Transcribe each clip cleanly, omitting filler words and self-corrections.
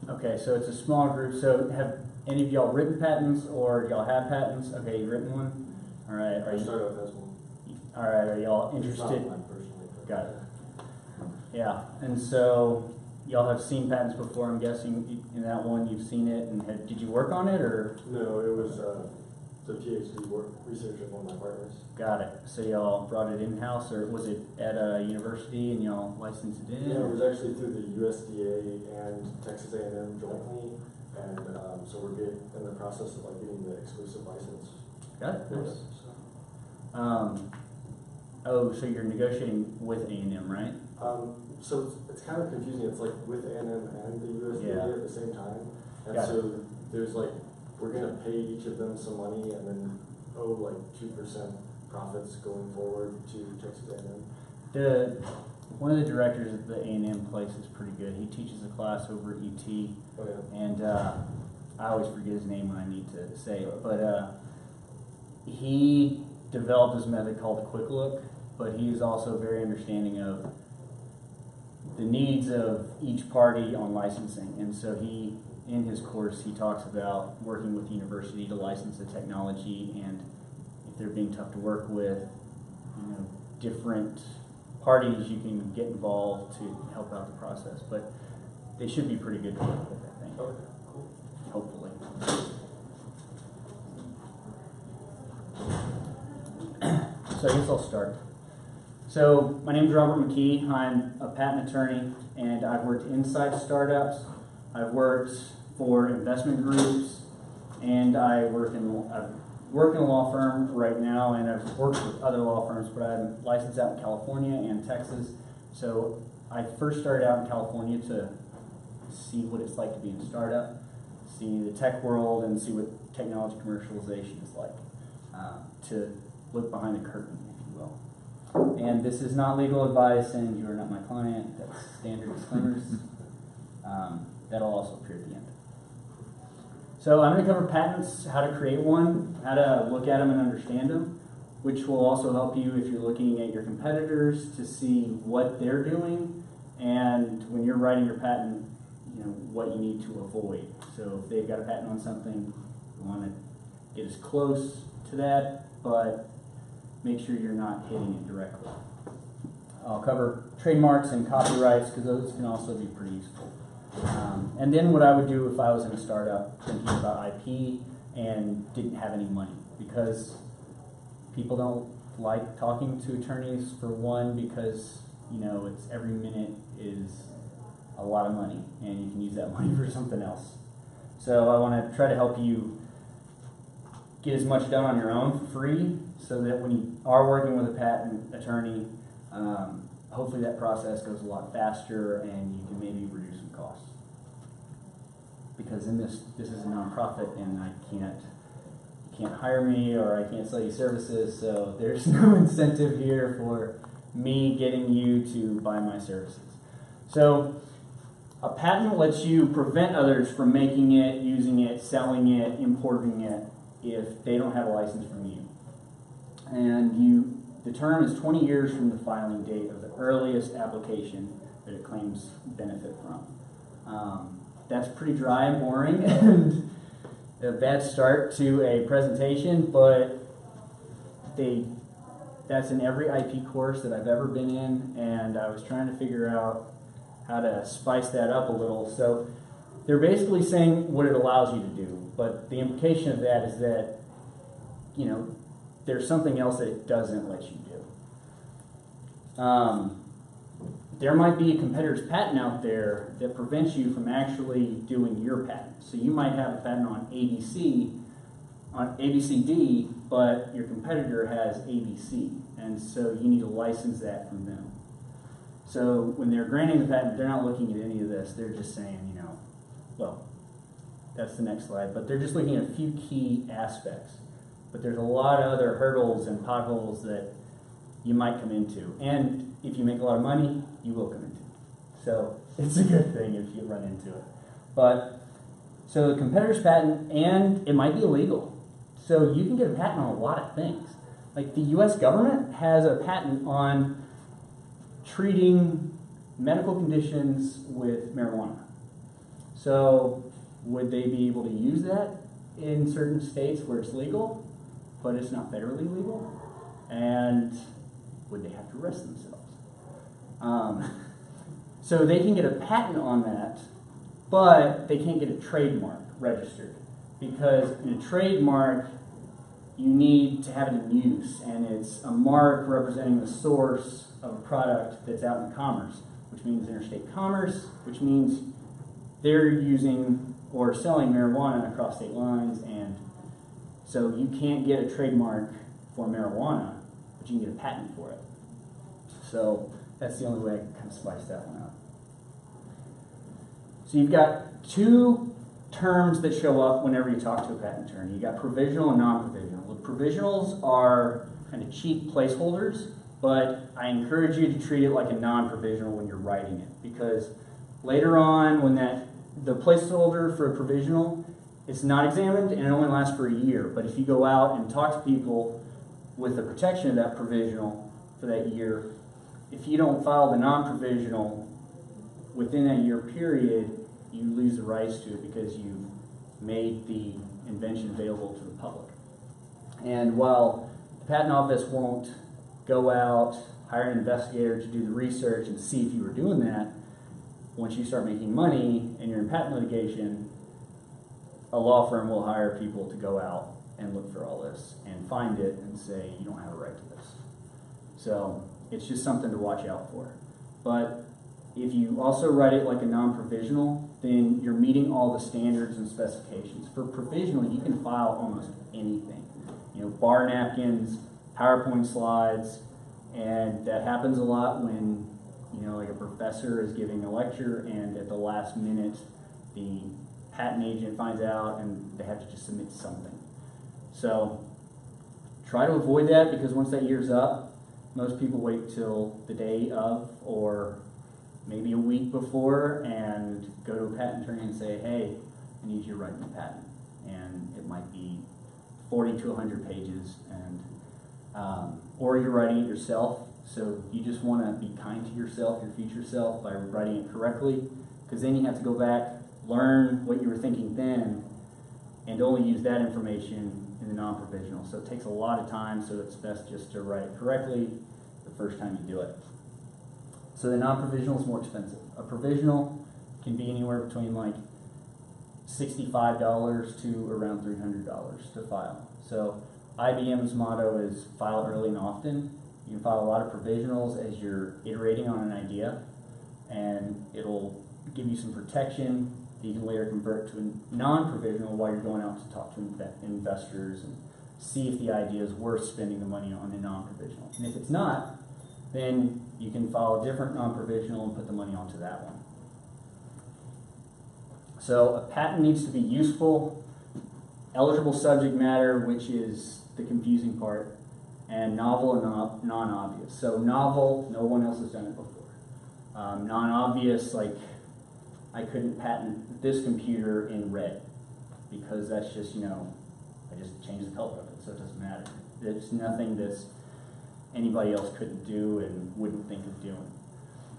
Okay, so it's a small group. So have any of y'all written patents, or y'all have patents? Okay, you've written one. All right. I started off as one. All right. Are y'all It's not interested? mine personally. But Got it. Yeah. And so y'all have seen patents before. I'm guessing in that one you've seen it. And did you work on it, or? No, it was the PhD work research of one of my partners. Got it. So y'all brought it in-house, or was it at a university and y'all licensed it in? Yeah, it was actually through the USDA and Texas A&M jointly, and so we're in the process of getting the exclusive license. Got it. for Nice. it, so. Oh, so you're negotiating with A&M, right? So it's kind of confusing. It's with A&M and the USDA Yeah. at the same time, and Got so there's we're gonna pay each of them some money and then owe 2% profits going forward to Texas A&M. One of the directors at the A&M place is pretty good. He teaches a class over at UT, Oh yeah. and I always forget his name when I need to say it, but he developed this method called Quick Look, but he is also very understanding of the needs of each party on licensing, and so in his course, he talks about working with the university to license the technology, and if they're being tough to work with, different parties you can get involved to help out the process. But they should be pretty good to work with, I think. Okay, cool. Hopefully. So I guess I'll start. So my name is Robert McKee. I'm a patent attorney, and I've worked inside startups. I've worked for investment groups, and I work in a law firm right now, and I've worked with other law firms, but I'm licensed out in California and Texas. So I first started out in California to see what it's like to be in a startup, see the tech world, and see what technology commercialization is like, to look behind the curtain, if you will. And this is not legal advice, and you are not my client. That's standard disclaimers. That'll also appear at the end. So I'm going to cover patents, how to create one, how to look at them and understand them, which will also help you if you're looking at your competitors to see what they're doing, and when you're writing your patent, what you need to avoid. So if they've got a patent on something, you want to get as close to that, but make sure you're not hitting it directly. I'll cover trademarks and copyrights because those can also be pretty useful. And then what I would do if I was in a startup thinking about IP and didn't have any money, because people don't like talking to attorneys, for one, because it's every minute is a lot of money and you can use that money for something else. So I want to try to help you get as much done on your own for free, so that when you are working with a patent attorney, hopefully that process goes a lot faster and you can maybe reduce some costs. Because in this is a nonprofit, and you can't hire me, or I can't sell you services, so there's no incentive here for me getting you to buy my services. So a patent lets you prevent others from making it, using it, selling it, importing it, if they don't have a license from you. And the term is 20 years from the filing date of the earliest application that it claims benefit from. That's pretty dry and boring and a bad start to a presentation, but that's in every IP course that I've ever been in, and I was trying to figure out how to spice that up a little. So they're basically saying what it allows you to do, but the implication of that is that, there's something else that it doesn't let you do. There might be a competitor's patent out there that prevents you from actually doing your patent. So you might have a patent on ABCD, but your competitor has ABC, and so you need to license that from them. So when they're granting the patent, they're not looking at any of this. They're just saying, well, that's the next slide, but they're just looking at a few key aspects. But there's a lot of other hurdles and potholes that you might come into. And if you make a lot of money, you will come into. So it's a good thing if you run into it. But so the competitor's patent, and it might be illegal. So you can get a patent on a lot of things. Like the US government has a patent on treating medical conditions with marijuana. So would they be able to use that in certain states where it's legal, but it's not federally legal? And would they have to arrest themselves? So they can get a patent on that, but they can't get a trademark registered, because in a trademark you need to have it in use, and it's a mark representing the source of a product that's out in commerce, which means interstate commerce, which means they're using or selling marijuana across state lines, and so you can't get a trademark for marijuana, but you can get a patent for it. So that's the only way I can kind of spice that one up. So you've got two terms that show up whenever you talk to a patent attorney. You've got provisional and non-provisional. The provisionals are kind of cheap placeholders, but I encourage you to treat it like a non-provisional when you're writing it, because later on, when the placeholder for a provisional is not examined and it only lasts for a year, but if you go out and talk to people with the protection of that provisional for that year, if you don't file the non-provisional within that year period, you lose the rights to it because you've made the invention available to the public. And while the patent office won't go out, hire an investigator to do the research and see if you were doing that, once you start making money and you're in patent litigation, a law firm will hire people to go out and look for all this and find it and say, you don't have a right to this. So it's just something to watch out for. But if you also write it like a non-provisional, then you're meeting all the standards and specifications. For provisional, you can file almost anything. You know, bar napkins, PowerPoint slides, and that happens a lot when, you know, like a professor is giving a lecture and at the last minute the patent agent finds out and they have to just submit something. So try to avoid that, because once that year's up, most people wait till the day of or maybe a week before and go to a patent attorney and say, hey, I need you to write me a patent. And it might be 40 to 100 pages, and or you're writing it yourself. So you just want to be kind to yourself, your future self, by writing it correctly, because then you have to go back, learn what you were thinking then, and only use that information in the non-provisional. So it takes a lot of time, so it's best just to write it correctly the first time you do it. So the non-provisional is more expensive. A provisional can be anywhere between like $65 to around $300 to file. So IBM's motto is file early and often. You can file a lot of provisionals as you're iterating on an idea, and it'll give you some protection that you can later convert to a non-provisional while you're going out to talk to investors and see if the idea is worth spending the money on a non-provisional. And if it's not, then you can file a different non-provisional and put the money onto that one. So a patent needs to be useful, eligible subject matter, which is the confusing part, and novel and non-obvious. So novel, no one else has done it before. Non-obvious, like I couldn't patent this computer in red, because that's just, you know, I just changed the color of it, so it doesn't matter. It's nothing that's anybody else couldn't do and wouldn't think of doing.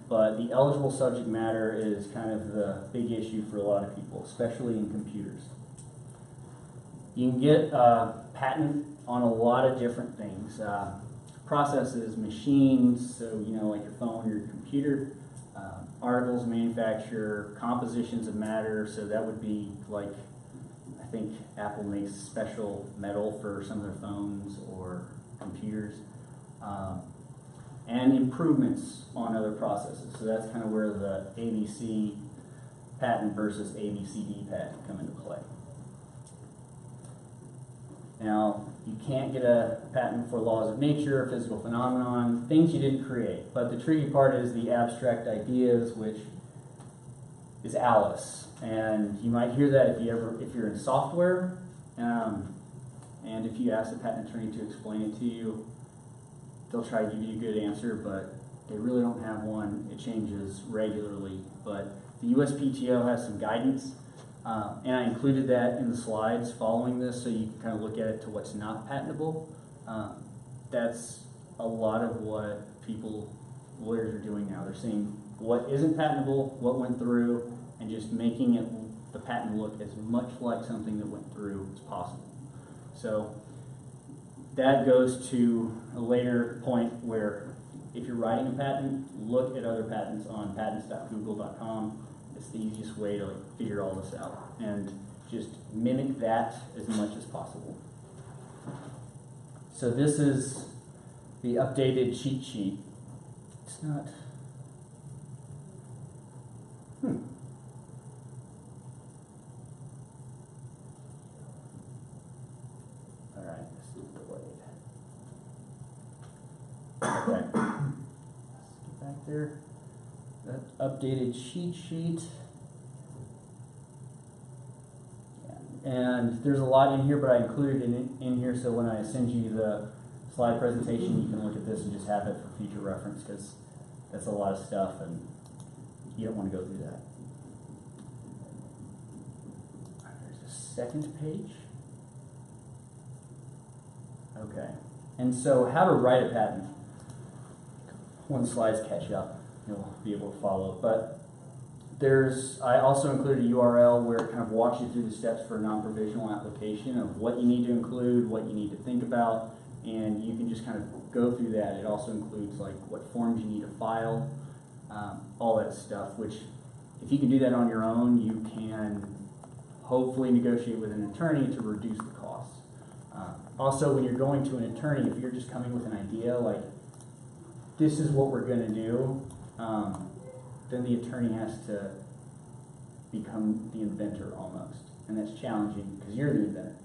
But the eligible subject matter is kind of the big issue for a lot of people, especially in computers. You can get a patent on a lot of different things. Processes, machines, so you know, like your phone or your computer, articles of manufacture, compositions of matter, so that would be like, I think Apple makes special metal for some of their phones or computers. And improvements on other processes. So that's kind of where the ABC patent versus ABCD patent come into play. Now, you can't get a patent for laws of nature, physical phenomenon, things you didn't create. But the tricky part is the abstract ideas, which is Alice. And you might hear that if you're in software, and if you ask the patent attorney to explain it to you, they'll try to give you a good answer, but they really don't have one. It changes regularly. But the USPTO has some guidance, and I included that in the slides following this, so you can kind of look at it to what's not patentable. That's a lot of what lawyers are doing now. They're saying what isn't patentable, what went through, and just making it the patent look as much like something that went through as possible. So that goes to a later point where if you're writing a patent, look at other patents on patents.google.com. It's the easiest way to figure all this out, and just mimic that as much as possible. So this is the updated cheat sheet. It's not. All right, this is delayed. Okay. Let's get back there. That updated cheat sheet. Yeah. And there's a lot in here, but I included it in here so when I send you the slide presentation, you can look at this and just have it for future reference, because that's a lot of stuff and you don't want to go through that. There's the second page. Okay. And so how to write a patent. When slides catch up, you'll be able to follow. But I also included a URL where it kind of walks you through the steps for a non-provisional application of what you need to include, what you need to think about, and you can just kind of go through that. It also includes like what forms you need to file, all that stuff, which if you can do that on your own, you can hopefully negotiate with an attorney to reduce the costs. Also, when you're going to an attorney, if you're just coming with an idea like, this is what we're going to do, then the attorney has to become the inventor almost. And that's challenging because you're the inventor.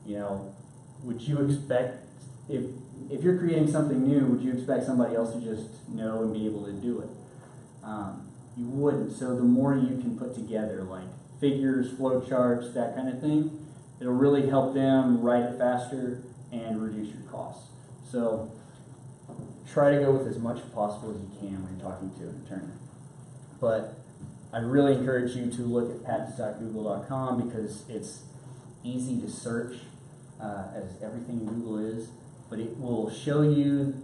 You know, would you expect, if you're creating something new, would you expect somebody else to just know and be able to do it? You wouldn't. So the more you can put together, like figures, flow charts, that kind of thing, it'll really help them write it faster and reduce your costs. So try to go with as much as possible as you can when you're talking to an attorney. But I really encourage you to look at patents.google.com because it's easy to search, as everything in Google is, but it will show you.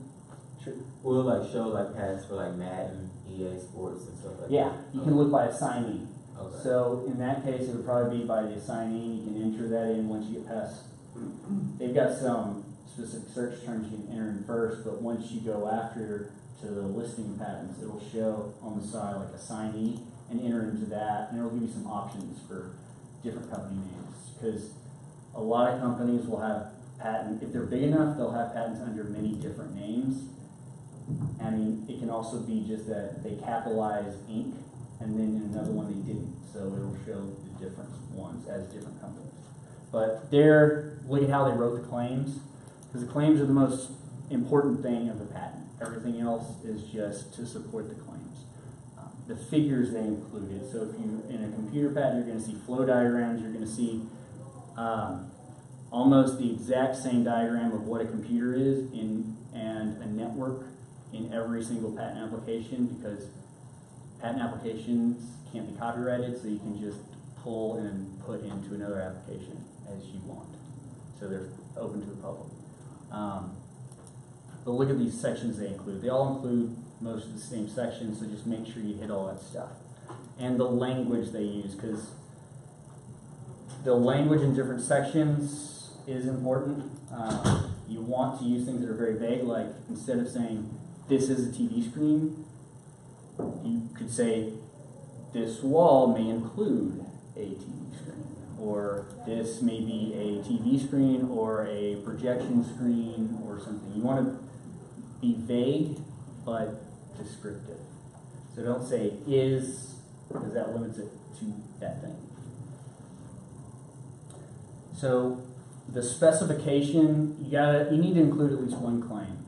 Will it like show like patents for like Madden, EA Sports and stuff like that? Yeah, you can look by assignee. Okay. So in that case, it would probably be by the assignee. You can enter that in once you get past. They've got some specific search terms you can enter in first, but once you go after to the listing patents, it'll show on the side like assignee and enter into that, and it'll give you some options for different company names. Because a lot of companies will have patent, if they're big enough, they'll have patents under many different names. I mean, it can also be just that they capitalize Inc. and then in another one they didn't, so it'll show the different ones as different companies. But look at how they wrote the claims, because the claims are the most important thing of the patent. Everything else is just to support the claims. The figures they included, so if you in a computer patent, you're going to see flow diagrams, you're going to see almost the exact same diagram of what a computer is and a network in every single patent application, because patent applications can't be copyrighted, so you can just pull and put into another application as you want. So they're open to the public. But look at these sections they include. They all include most of the same sections, so just make sure you hit all that stuff. And the language they use, because the language in different sections is important. You want to use things that are very vague, like instead of saying, this is a TV screen, you could say, this wall may include a TV screen, or this may be a TV screen or a projection screen or something. You want to be vague but descriptive. So don't say is, because that limits it to that thing. So the specification, you need to include at least one claim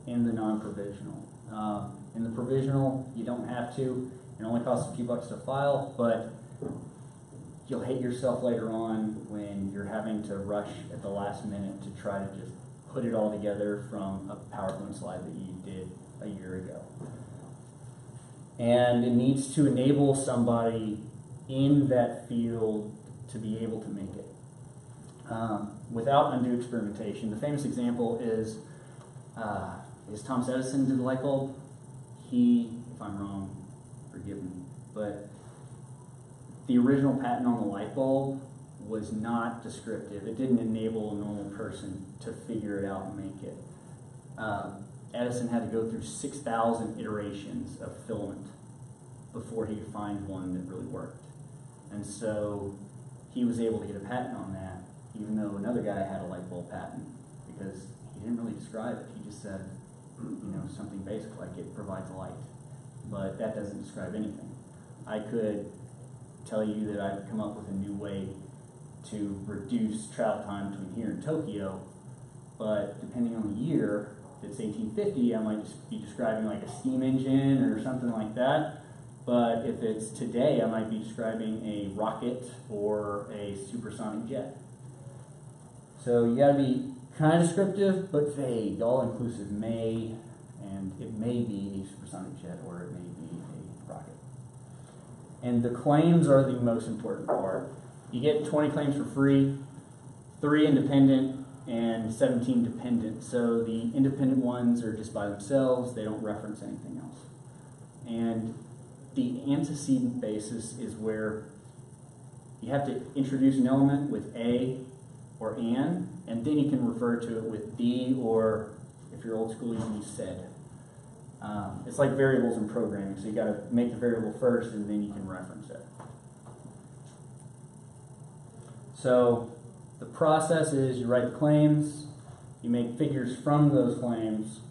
in the non-provisional. In the provisional, you don't have to. It only costs a few bucks to file, but you'll hate yourself later on when you're having to rush at the last minute to try to just put it all together from a PowerPoint slide that you did a year ago. And it needs to enable somebody in that field to be able to make it without undue experimentation. The famous example is Thomas Edison did the light bulb. If I'm wrong, forgive me, but the original patent on the light bulb was not descriptive. It didn't enable a normal person to figure it out and make it. Edison had to go through 6,000 iterations of filament before he could find one that really worked. And so he was able to get a patent on that, even though another guy had a light bulb patent, because he didn't really describe it. He just said, something basic like it provides light. But that doesn't describe anything. I could tell you that I've come up with a new way to reduce travel time between here and Tokyo, but depending on the year, if it's 1850, I might just be describing like a steam engine or something like that. But if it's today, I might be describing a rocket or a supersonic jet. So you gotta be kind of descriptive, but vague, all-inclusive may, and it may be a supersonic jet or it may be a rocket. And the claims are the most important part. You get 20 claims for free, 3 independent and 17 dependent. So the independent ones are just by themselves, they don't reference anything else. And the antecedent basis is where you have to introduce an element with a or an, and then you can refer to it with the, or if you're old school, you can use said. It's like variables in programming, so you got to make the variable first and then you can reference it. So the process is you write the claims, you make figures from those claims,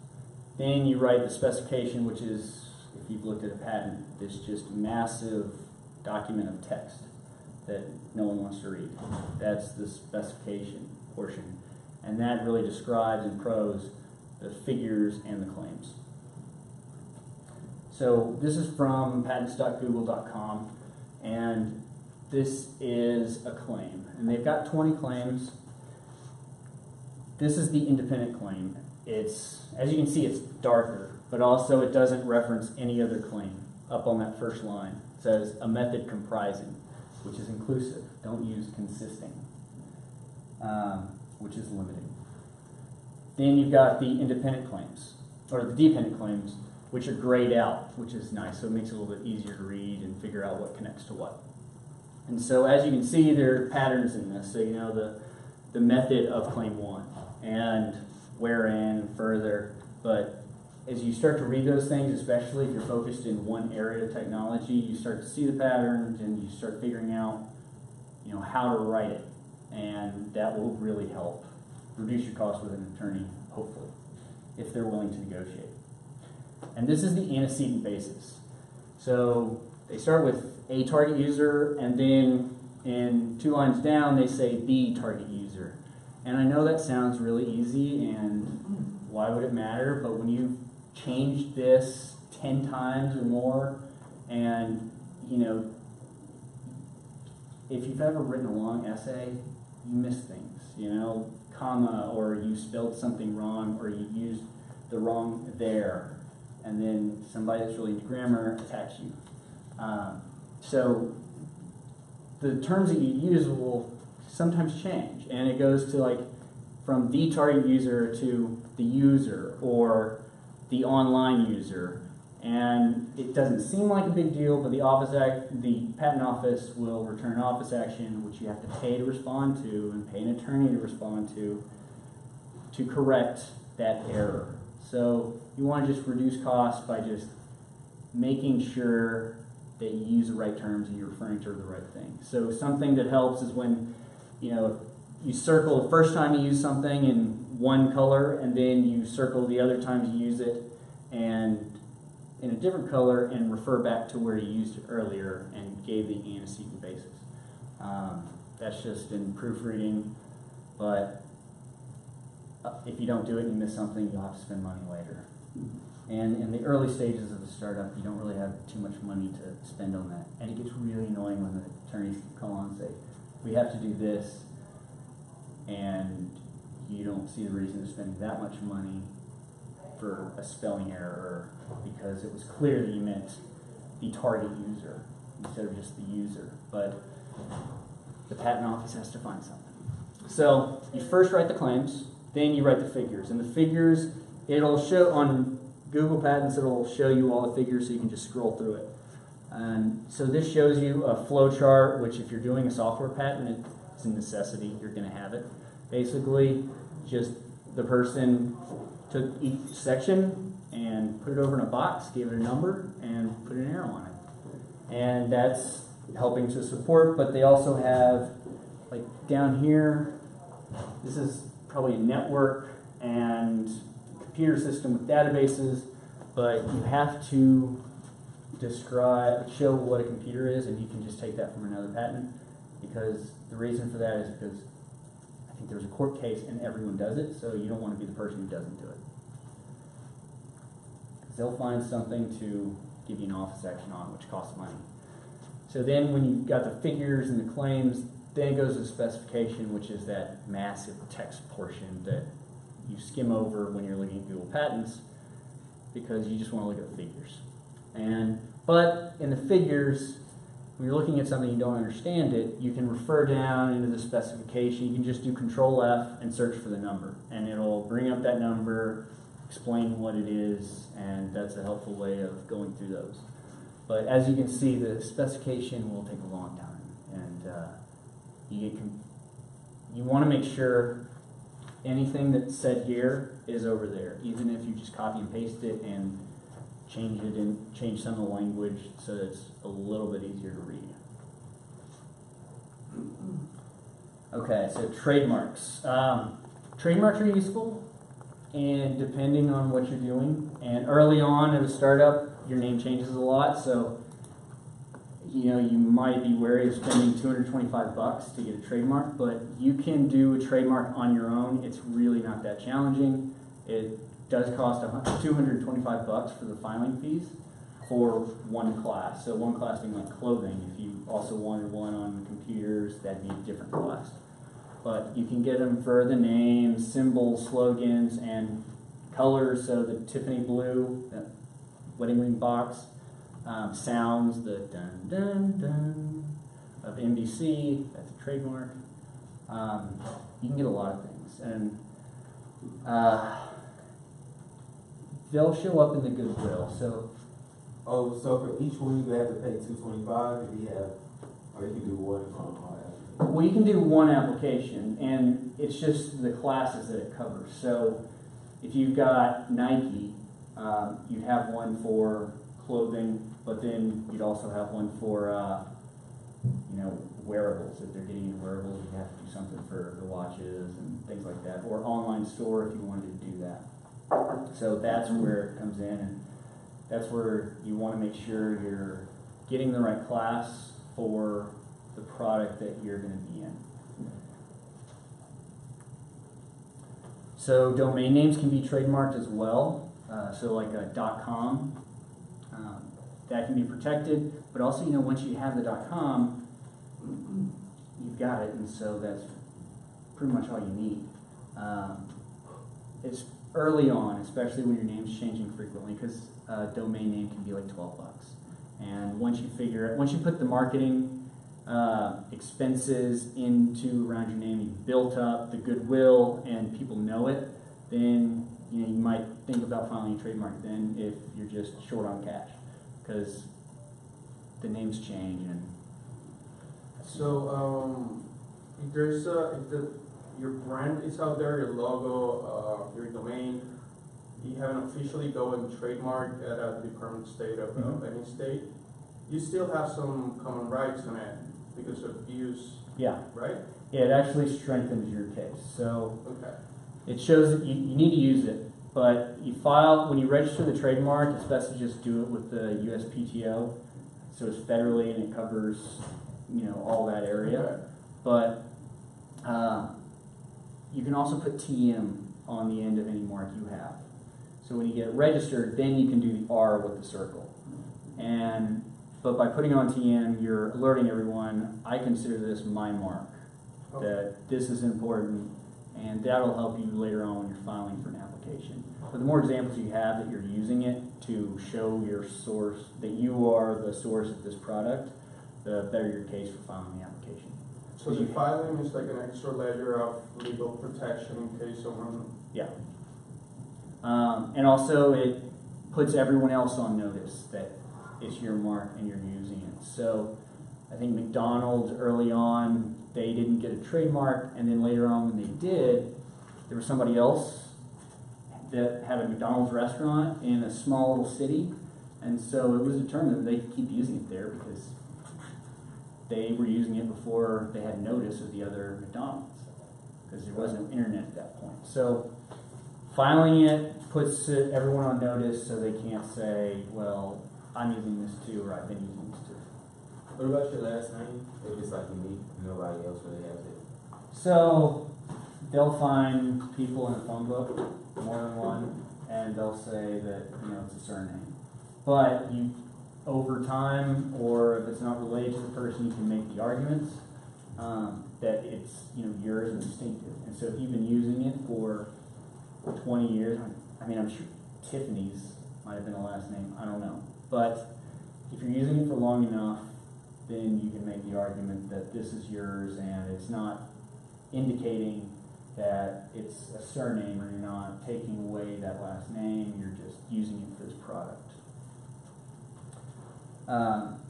then you write the specification, which is, if you've looked at a patent, this just massive document of text that no one wants to read. That's the specification portion. And that really describes in prose the figures and the claims. So this is from patents.google.com, and this is a claim. And they've got 20 claims. This is the independent claim. It's, as you can see, it's darker, but also it doesn't reference any other claim. Up on that first line, it says a method comprising, which is inclusive. Don't use consisting, which is limiting. Then you've got the independent claims, or the dependent claims, which are grayed out, which is nice. So it makes it a little bit easier to read and figure out what connects to what. And so as you can see, there are patterns in this. So you know the method of claim 1 and wherein further. But as you start to read those things, especially if you're focused in one area of technology, you start to see the patterns and you start figuring out, how to write it. And that will really help reduce your costs with an attorney, hopefully, if they're willing to negotiate. And this is the antecedent basis. So they start with a target user, and then in 2 lines down, they say the target user. And I know that sounds really easy, and why would it matter? But when you change this 10 times or more, and if you've ever written a long essay, you miss things, comma, or you spelled something wrong, or you used the wrong there, and then somebody that's really into grammar attacks you. So the terms that you use will sometimes change, and it goes to from the target user to the user or the online user, and it doesn't seem like a big deal, but the patent office will return an office action which you have to pay to respond to and pay an attorney to respond to correct that error. So you want to just reduce costs by just making sure that you use the right terms and you're referring to the right thing. So something that helps is when you circle the first time you use something in one color, and then you circle the other times you use it and in a different color, and refer back to where you used it earlier and gave the antecedent basis. That's just in proofreading, but if you don't do it and you miss something, you'll have to spend money later. And in the early stages of the startup, you don't really have too much money to spend on that. And it gets really annoying when the attorneys call on and say, we have to do this, and you don't see the reason to spend that much money for a spelling error, because it was clear that you meant the target user instead of just the user. But the patent office has to find something. So you first write the claims, then you write the figures. And the figures, it'll show on Google Patents, it'll show you all the figures so you can just scroll through it. And so this shows you a flow chart, which if you're doing a software patent, it's a necessity. You're going to have it. Basically, just the person took each section and put it over in a box, gave it a number, and put an arrow on it. And that's helping to support, but they also have, like down here, this is probably a network and computer system with databases, but you have to show what a computer is, and you can just take that from another patent, because the reason for that is because I think there's a court case and everyone does it, so you don't want to be the person who doesn't do it. They'll find something to give you an office action on, which costs money. So then when you've got the figures and the claims, then it goes to the specification, which is that massive text portion that you skim over when you're looking at Google Patents, because you just want to look at the figures. But in the figures, when you're looking at something you don't understand it, you can refer down into the specification. You can just do Control F and search for the number, and it'll bring up that number, explain what it is, and that's a helpful way of going through those. But as you can see, the specification will take a long time, and you want to make sure anything that's said here is over there, even if you just copy and paste it and change some of the language so that it's a little bit easier to read. Okay, so trademarks. Trademarks are useful, and depending on what you're doing, and early on at a startup, your name changes a lot, so you might be wary of spending $225 to get a trademark, but you can do a trademark on your own. It's really not that challenging. It does cost $225 for the filing fees for one class. So one class being like clothing. If you also wanted one on computers, that'd be a different class. But you can get them for the names, symbols, slogans, and colors. So the Tiffany blue, the wedding ring box, sounds, the dun dun dun of NBC, that's a trademark. You can get a lot of things, and they'll show up in the goodwill. So for each one you have to pay $225 if you have, or you can do one on well, you can do one application, and it's just the classes that it covers. So if you've got Nike, you'd have one for clothing, but then you'd also have one for wearables. If they're getting into wearables, you have to do something for the watches and things like that, or online store if you wanted to do that. So that's where it comes in, and that's where you want to make sure you're getting the right class for the product that you're going to be in. So domain names can be trademarked as well. So like a .com, that can be protected, but also once you have the .com, you've got it, and so that's pretty much all you need. It's early on, especially when your name's changing frequently, because a domain name can be like $12. And once you put the marketing expenses into around your name, you've built up the goodwill and people know it, then you might think about filing a trademark then if you're just short on cash, because the names change. And so if there's your brand is out there, your logo, your domain, you haven't officially go and trademark at a department state of any state, you still have some common rights on it because of use. Yeah. Right? Yeah, it actually strengthens your case. So okay. It shows that you need to use it, but when you register the trademark, it's best to just do it with the USPTO. So it's federally and it covers, all that area. Okay. But you can also put TM on the end of any mark you have. So when you get it registered, then you can do the R with the circle. But by putting on TM, you're alerting everyone, I consider this my mark, that this is important, and that'll help you later on when you're filing for an application. But the more examples you have that you're using it to show your source, that you are the source of this product, the better your case for filing the application. So the filing is like an extra layer of legal protection in case someone... Yeah. And also it puts everyone else on notice that it's your mark and you're using it. So I think McDonald's early on, they didn't get a trademark, and then later on when they did, there was somebody else that had a McDonald's restaurant in a small little city, and so it was determined that they could keep using it there because they were using it before they had notice of the other McDonald's, because there wasn't internet at that point. So filing it puts everyone on notice, so they can't say, well, I'm using this too, or I've been using this too. What about your last name? If it's like unique, nobody else really has it. So they'll find people in a phone book, more than one, and they'll say that, it's a surname. But over time, or if it's not related to the person, you can make the arguments that it's yours and distinctive. And so if you've been using it for 20 years, I'm sure Tiffany's might have been a last name, I don't know. But if you're using it for long enough, then you can make the argument that this is yours and it's not indicating that it's a surname, or you're not taking away that last name, you're just using it for this product.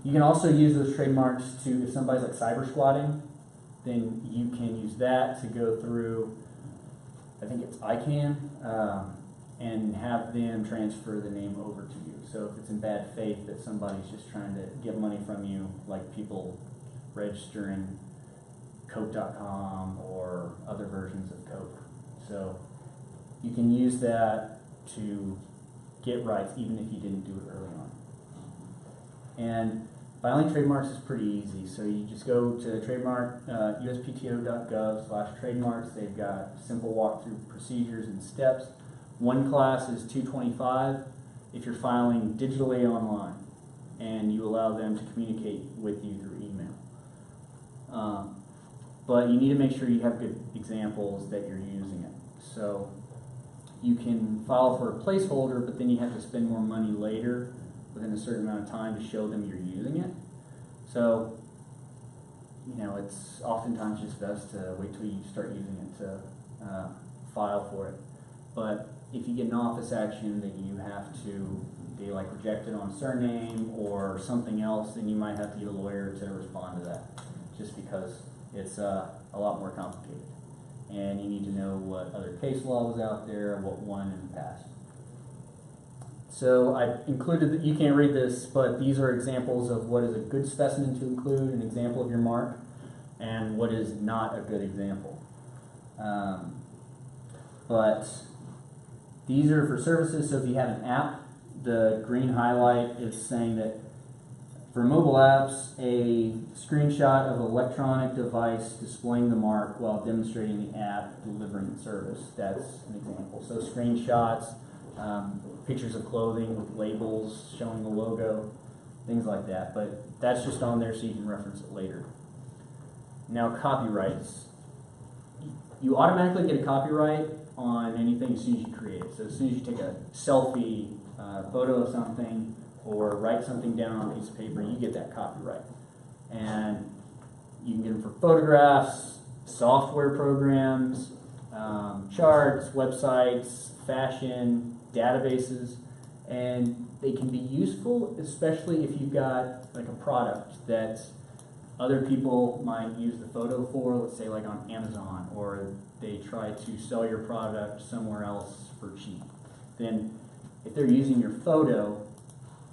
You can also use those trademarks to, if somebody's like cyber squatting, then you can use that to go through, I think it's ICANN, and have them transfer the name over to you. So if it's in bad faith that somebody's just trying to get money from you, like people registering Coke.com or other versions of Coke. So you can use that to get rights even if you didn't do it early on. And filing trademarks is pretty easy. So you just go to trademark, uspto.gov/trademarks. They've got simple walkthrough procedures and steps. One class is $225 if you're filing digitally online, and you allow them to communicate with you through email. But you need to make sure you have good examples that you're using it. So you can file for a placeholder, but then you have to spend more money later within a certain amount of time to show them you're using it. So, it's oftentimes just best to wait till you start using it to file for it. But if you get an office action that you have to, they reject it on surname or something else, then you might have to get a lawyer to respond to that, just because it's a lot more complicated. And you need to know what other case law was out there, what won in the past. So I included, you can't read this, but these are examples of what is a good specimen to include, an example of your mark, and what is not a good example. But these are for services, so if you have an app, the green highlight is saying that for mobile apps, a screenshot of an electronic device displaying the mark while demonstrating the app delivering the service. That's an example. So screenshots, pictures of clothing with labels showing the logo, things like that. But that's just on there so you can reference it later. Now, copyrights. You automatically get a copyright on anything as soon as you create it. So as soon as you take a selfie, photo of something, or write something down on a piece of paper, you get that copyright. And you can get them for photographs, software programs, charts, websites, fashion, databases, and they can be useful, especially if you've got a product that other people might use the photo for, let's say on Amazon, or they try to sell your product somewhere else for cheap. Then if they're using your photo,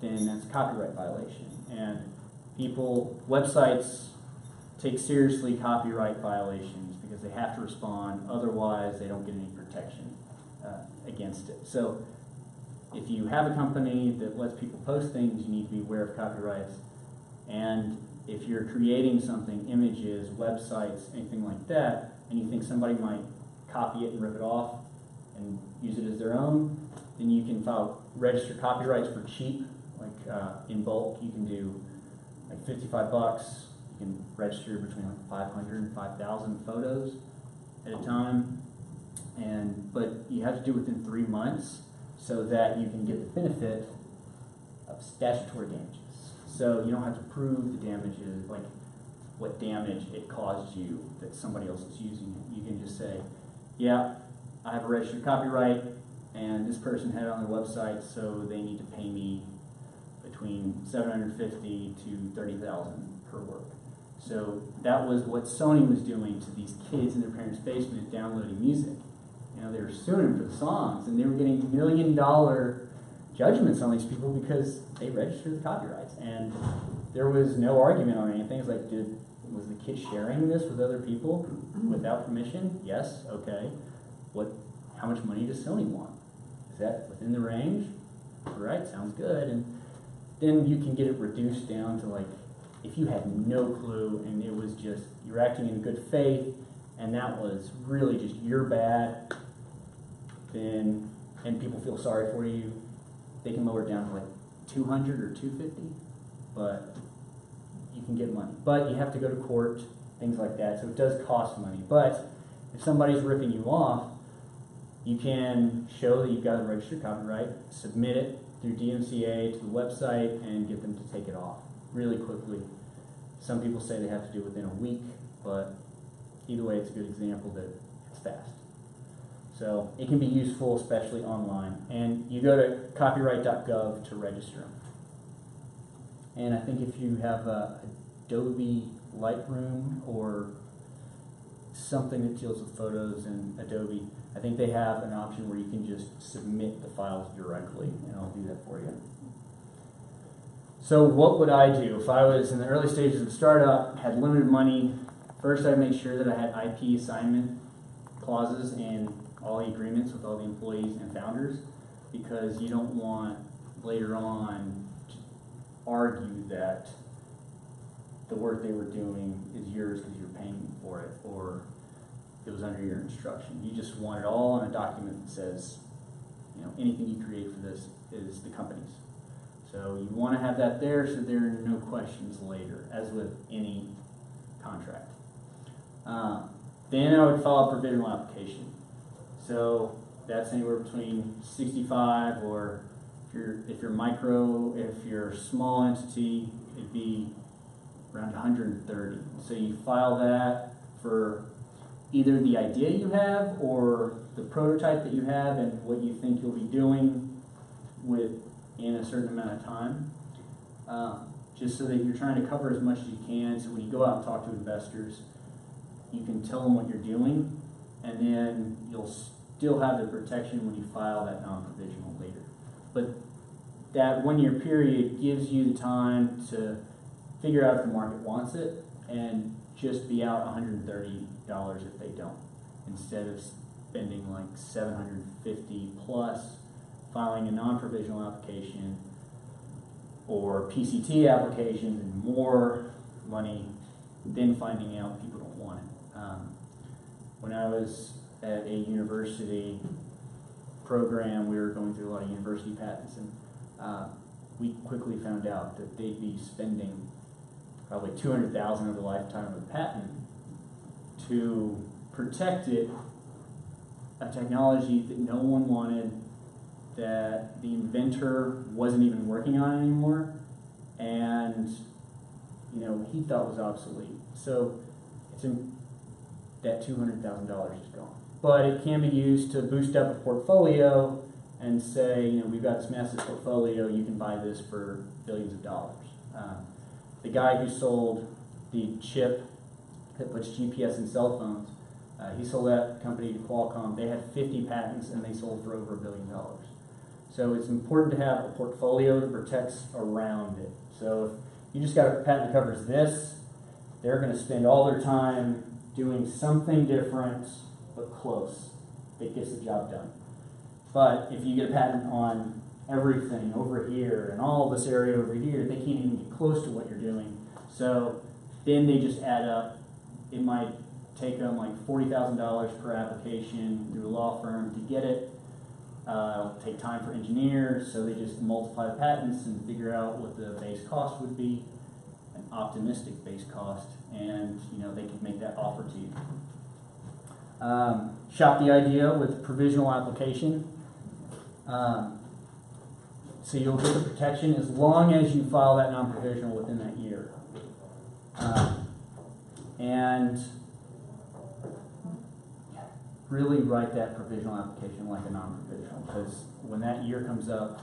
then that's a copyright violation. And websites take seriously copyright violations because they have to respond, otherwise they don't get any protection against it. So if you have a company that lets people post things, you need to be aware of copyrights. And if you're creating something, images, websites, anything like that, and you think somebody might copy it and rip it off and use it as their own, then you can register copyrights for cheap, in bulk. You can do $55. You can register between 500 and 5,000 photos at a time, but you have to do it within 3 months so that you can get the benefit of statutory damages. So you don't have to prove the damages, what damage it caused you that somebody else is using it. You can just say, yeah, I have a registered copyright, and this person had it on their website, so they need to pay me between 750 to 30,000 per work. So that was what Sony was doing to these kids in their parents' basement downloading music. You know, they were suing them for the songs, and they were getting $1 million judgments on these people because they registered the copyrights. And there was no argument on anything. It's like, was the kid sharing this with other people without permission? Yes, okay. How much money does Sony want? Is that within the range? All right, sounds good. And then you can get it reduced down to like, if you had no clue and it was just, you're acting in good faith and that was really just your bad, then, and people feel sorry for you, they can lower it down to like 200 or 250, but you can get money. But you have to go to court, things like that, so it does cost money. But if somebody's ripping you off, you can show that you've got a registered copyright, submit it through DMCA to the website, and get them to take it off really quickly. Some people say they have to do it within a week, but either way, it's a good example that it's fast. So it can be useful, especially online. And you go to copyright.gov to register them. And I think if you have Adobe Lightroom or something that deals with photos in Adobe, I think they have an option where you can just submit the files directly, and I'll do that for you. So what would I do if I was in the early stages of a startup, had limited money? First, I'd make sure that I had IP assignment clauses in all the agreements with all the employees and founders, because you don't want later on to argue that the work they were doing is yours because you're paying them for it, or it was under your instruction. You just want it all in a document that says, you know, anything you create for this is the company's. So you want to have that there so there are no questions later, as with any contract. Then I would file a provisional application. So that's anywhere between 65, or if you're micro, if you're a small entity, it'd be around 130. So you file that for either the idea you have or the prototype that you have and what you think you'll be doing in a certain amount of time. Just so that you're trying to cover as much as you can, so when you go out and talk to investors, you can tell them what you're doing, and then you'll still have the protection when you file that non-provisional later. But that 1 year period gives you the time to figure out if the market wants it and just be out $130 if they don't, instead of spending like $750 plus filing a non-provisional application or PCT applications and more money, then finding out people don't want it. When I was at a university program, we were going through a lot of university patents, and we quickly found out that they'd be spending probably $200,000 over the lifetime of the patent to protect it, a technology that no one wanted, that the inventor wasn't even working on anymore, and he thought was obsolete. So it's that $200,000 is gone. But it can be used to boost up a portfolio and say, we've got this massive portfolio, you can buy this for billions of dollars. The guy who sold the chip that puts GPS in cell phones, he sold that company to Qualcomm. They had 50 patents and they sold for over $1 billion. So it's important to have a portfolio that protects around it. So if you just got a patent that covers this, they're going to spend all their time doing something different but close that gets the job done. But if you get a patent on everything over here and all this area over here, they can't even get close to what you're doing. So then they just add up. It might take them like $40,000 per application through a law firm to get it. It'll take time for engineers, so they just multiply the patents and figure out what the base cost would be, an optimistic base cost, and they could make that offer to you. Shop the idea with provisional application. So you'll get the protection as long as you file that non-provisional within that year. And really write that provisional application like a non-provisional, because when that year comes up,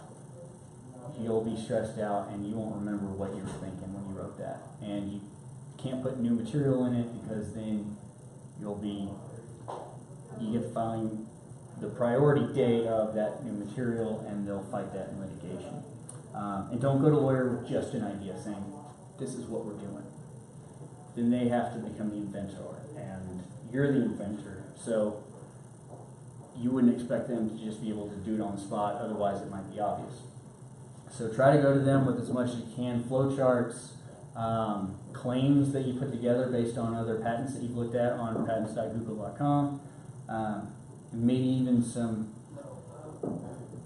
you'll be stressed out and you won't remember what you were thinking when you wrote that. And you can't put new material in it because then you get filing the priority date of that new material and they'll fight that in litigation. And don't go to a lawyer with just an idea saying, this is what we're doing. Then they have to become the inventor and you're the inventor. So you wouldn't expect them to just be able to do it on the spot, otherwise it might be obvious. So try to go to them with as much as you can, flowcharts, claims that you put together based on other patents that you've looked at on patents.google.com. Maybe even some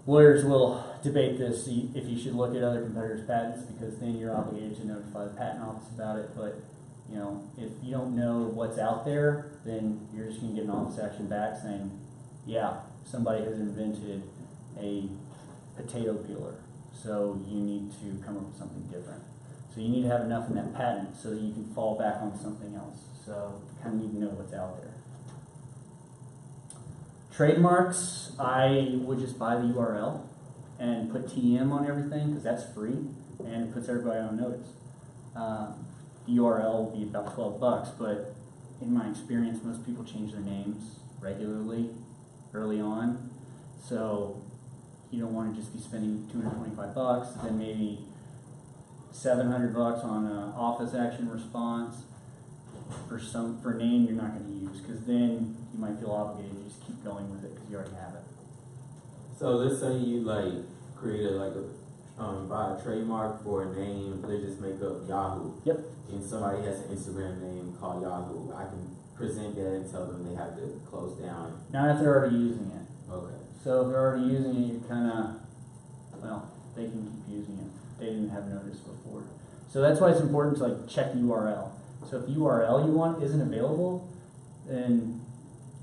lawyers will debate this, if you should look at other competitors' patents, because then you're obligated to notify the patent office about it. But you know, if you don't know what's out there, then you're just going to get an office action back saying, yeah, somebody has invented a potato peeler, so you need to come up with something different. So you need to have enough in that patent so that you can fall back on something else. So you kind of need to know what's out there. Trademarks, I would just buy the URL and put TM on everything because that's free and it puts everybody on notice. The URL will be about $12, but in my experience, most people change their names regularly early on. So you don't want to just be spending $225, then maybe $700 on an office action response for a name you're not going to use, because then you might feel obligated to just keep going with it because you already have it. So let's say you like create buy a trademark for a name, they just make up Yahoo. Yep. And somebody has an Instagram name called Yahoo. I can present that and tell them they have to close down. Not if they're already using it. Okay. So if they're already using it, you kind of, well, they can keep using it. They didn't have notice before. So that's why it's important to like check URL. So if the URL you want isn't available, then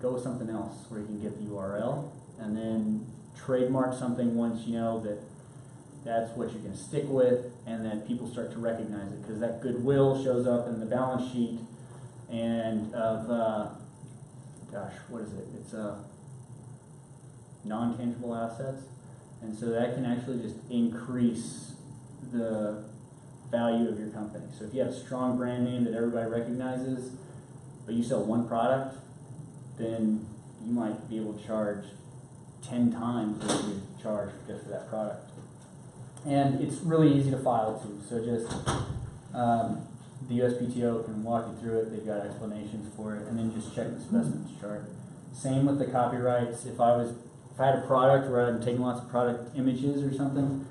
go with something else where you can get the URL, and then trademark something once you know that that's what you're going to stick with, and then people start to recognize it, because that goodwill shows up in the balance sheet and of, gosh, what is it? It's non-tangible assets, and so that can actually just increase the value of your company. So if you have a strong brand name that everybody recognizes, but you sell one product, then you might be able to charge 10 times what you charge just for that product. And it's really easy to file too. So just the USPTO can walk you through it. They've got explanations for it, and then just check the specimens chart. Same with the copyrights. If I had a product where I'm taking lots of product images or something,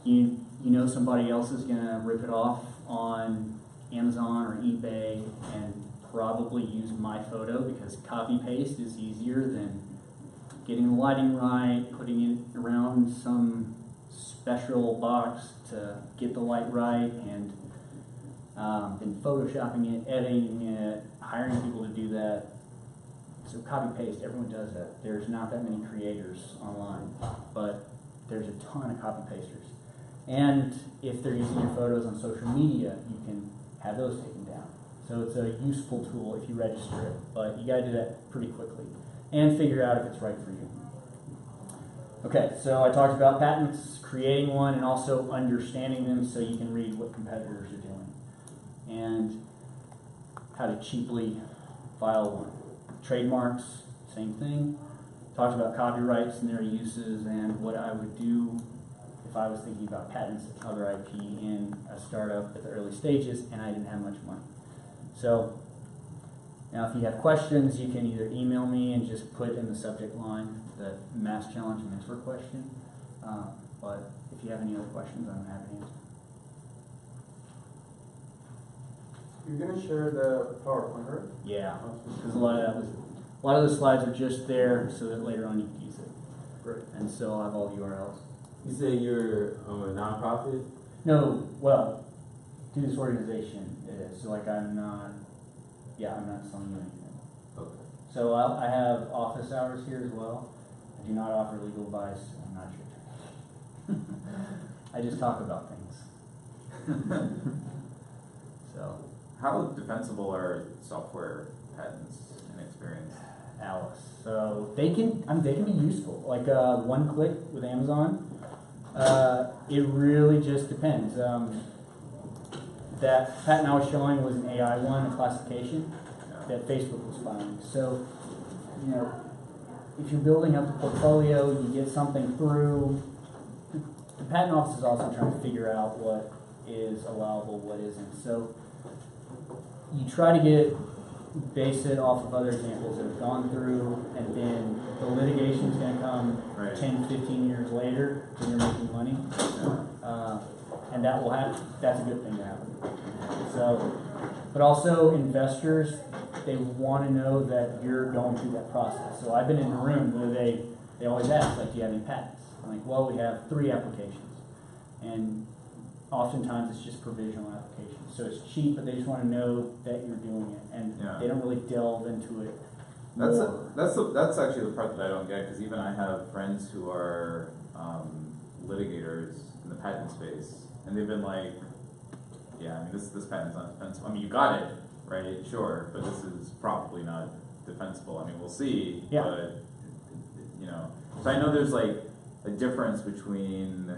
you know somebody else is gonna rip it off on Amazon or eBay and probably use my photo, because copy paste is easier than getting the lighting right, putting it around some special box to get the light right, and then photoshopping it, editing it, hiring people to do that. So copy paste, everyone does that. There's not that many creators online, but there's a ton of copy pasters. And if they're using your photos on social media, you can have those taken down. So it's a useful tool if you register it, but you gotta do that pretty quickly and figure out if it's right for you. Okay, so I talked about patents, creating one, and also understanding them so you can read what competitors are doing and how to cheaply file one. Trademarks, same thing. Talked about copyrights and their uses and what I would do if I was thinking about patents and other IP in a startup at the early stages and I didn't have much money. So now if you have questions, you can either email me and just put in the subject line the Mass Challenge Mentor question. But if you have any other questions, I'm happy to answer. You're gonna share the PowerPoint, right? Yeah, because a lot of the slides are just there so that later on you can use it. Great. And so I'll have all the URLs. You say you're a nonprofit? No, well, through this organization it is. So like I'm not selling you anything. Okay. So I have office hours here as well. I do not offer legal advice. I'm not sure. I just talk about things. So. How defensible are software patents in experience? Alice. So they can be useful. Like one click with Amazon, It really just depends. That patent I was showing was an AI one, a classification that Facebook was filing. So, you know, if you're building up the portfolio, you get something through. The patent office is also trying to figure out what is allowable, what isn't. So you try to base it off of other examples that have gone through, and then the litigation's going to come Right. 10, 15 years later when you're making money. And that will happen. That's a good thing to happen. So, but also investors, they want to know that you're going through that process. So I've been in a room where they always ask, like, do you have any patents? I'm like, well, we have 3 applications. And oftentimes it's just provisional applications. So it's cheap, but they just want to know that you're doing it. And Yeah. they don't really delve into it That's more. that's actually the part that I don't get, because even I have friends who are litigators in the patent space, and they've been like, yeah, I mean this patent's not defensible. I mean, you got it, right? Sure, but this is probably not defensible. I mean, we'll see. Yeah. But you know, so I know there's like a difference between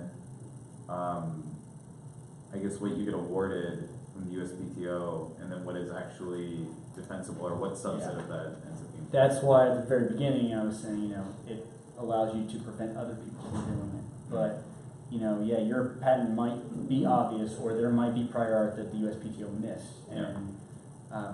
I guess what you get awarded from the USPTO and then what is actually defensible, or what subset of that ends up being. That's why at the very beginning I was saying, you know, it allows you to prevent other people from doing it. But, you know, yeah, your patent might be obvious, or there might be prior art that the USPTO missed. And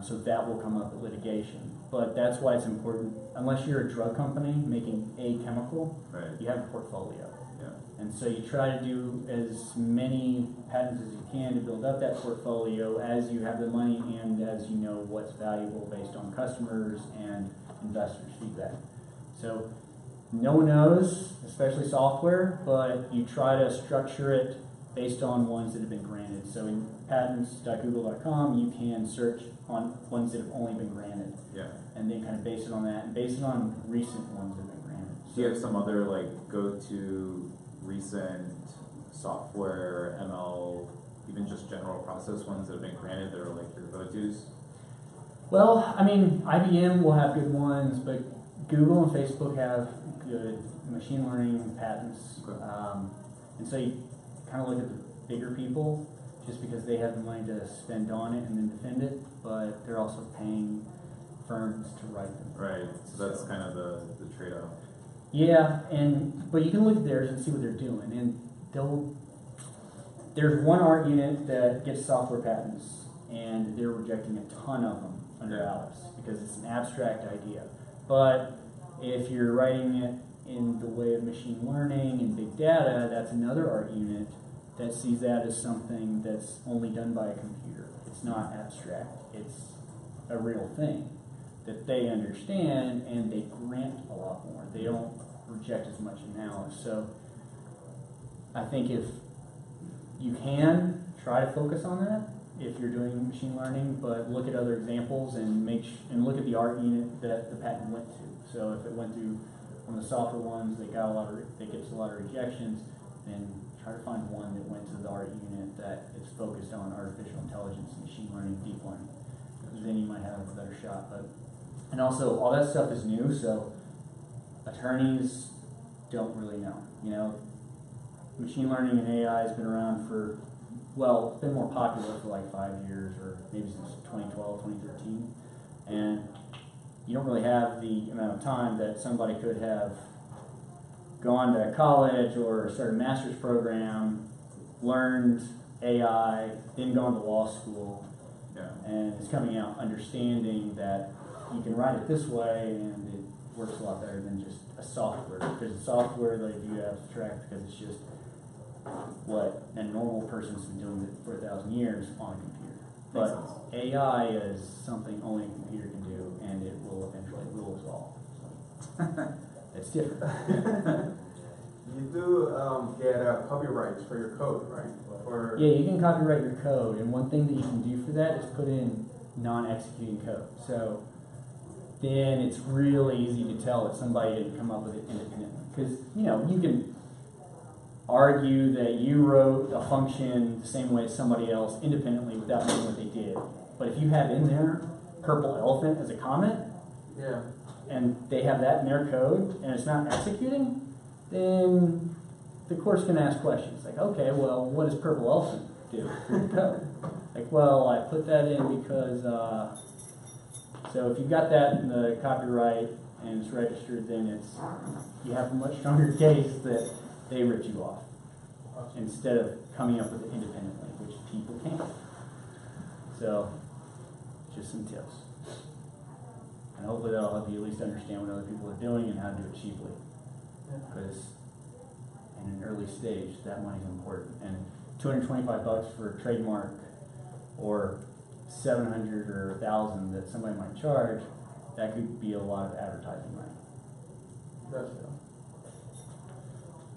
so that will come up at litigation. But that's why it's important, unless you're a drug company making a chemical, Right. you have a portfolio. Yeah. And so you try to do as many patents as you can to build up that portfolio as you have the money and as you know what's valuable based on customers and investors' feedback. So no one knows, especially software, but you try to structure it based on ones that have been granted. So in patents.google.com, you can search on ones that have only been granted, Yeah. and then kind of base it on that, and base it on recent ones that have been granted. Do you have some other like go-to recent software, ML, even just general process ones that have been granted that are like your go-tos? Well, I mean, IBM will have good ones, but Google and Facebook have good machine learning patents. Okay. And so you kind of look at the bigger people just because they have the money to spend on it and then defend it, but they're also paying firms to write them. Right. So that's kind of the trade-off. Yeah, but you can look at theirs and see what they're doing, and there's one art unit that gets software patents, and they're rejecting a ton of them under Alice because it's an abstract idea. But if you're writing it in the way of machine learning and big data, that's another art unit that sees that as something that's only done by a computer. It's not abstract. It's a real thing that they understand, and they grant a lot more. They don't reject as much analysis. So I think if you can try to focus on that if you're doing machine learning, but look at other examples and look at the art unit that the patent went to. So if it went through one of the software ones that gets a lot of rejections, then try to find one that went to the art unit that is focused on artificial intelligence, machine learning, deep learning. Then you might have a better shot. And also, all that stuff is new, so attorneys don't really know. You know, machine learning and AI has been around it's been more popular for like 5 years, or maybe since 2012, 2013. And you don't really have the amount of time that somebody could have gone to college or started a master's program, learned AI, then gone to law school, and is coming out understanding that you can write it this way and it works a lot better than just a software. Because the software they do abstract because it's just what a normal person's been doing it for 1,000 years on a computer. But AI is something only a computer can do, and it will eventually rule us all. So it's different. You do get copyrights for your code, right? Or Yeah, you can copyright your code, and one thing that you can do for that is put in non-executing code. So then it's really easy to tell that somebody didn't come up with it independently. Because, you know, you can argue that you wrote a function the same way as somebody else independently without knowing what they did. But if you have in there purple elephant as a comment, and they have that in their code, and it's not executing, then the court's gonna ask questions, like, okay, well, what does purple elephant do for your code? Like, well, I put that in because, so if you got that in the copyright and it's registered, then you have a much stronger case that they ripped you off, instead of coming up with it independently, which people can't. So, just some tips. And hopefully that'll help you at least understand what other people are doing and how to do it cheaply. Because in an early stage, that money's important. And $225 for a trademark, or $700 or $1,000 that somebody might charge, that could be a lot of advertising money. That's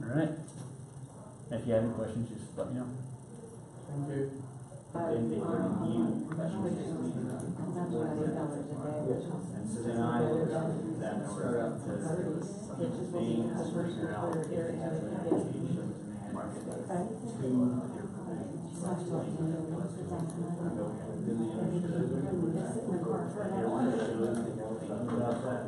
All right. If you have any questions, just let me know. Thank you. And they learn you questions. And so then I will that startup to Maine has to figure out if they have an application and market to their professionals. Then they understood